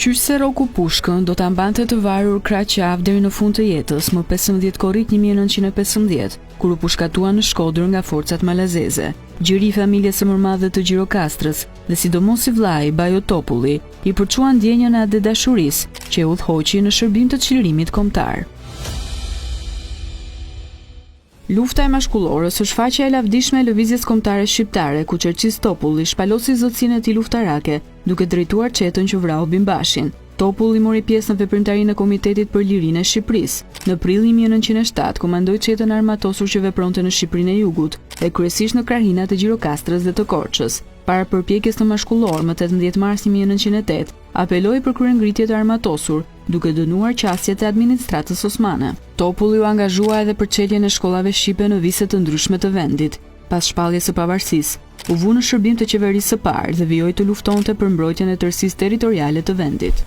Qysh se Roku Pushkën do ta mbante të varur krah qafë deri në fund të jetës, më 15 korrik 1915, kur u pushkatua në Shkodër nga forcat malazeze. Gjiri i familjes së mëmadhe të Gjirokastrës dhe sidomos i vllai Bajo Topulli i përçua ndjenjën e dashurisë që e udhëhoqi në shërbim të çlirimit kombëtar. Lufta e mashkullorës është faqja e lavdishme e lëvizjes kombëtare shqiptare, ku Qerqis Topulli shpalosi zotësinë e tij luftarake, duke drejtuar çetën që vrau Bimbashin. Topulli mori pjesë në veprimtarinë e Komitetit për Lirinë e Shqipërisë. Në prill 1907 komandoi çetën armatosur që vepronte në Shqipërinë e Jugut, e kryesisht në krahinat e Gjirokastrës dhe të Korçës. Para përpjekjes në mashkullor më 18 mars 1908, apeloi për kryengritje të armatosur, duke dënuar qasjet e administratës osmane. Topulli u angazhua edhe për çeljen e shkollave shqipe në vise të ndryshme të vendit. Pas shpalljes së pavarësisë, u vu në shërbim të qeverisë së parë dhe vijoi të luftonte për mbrojtjen e tërësisë territoriale të vendit.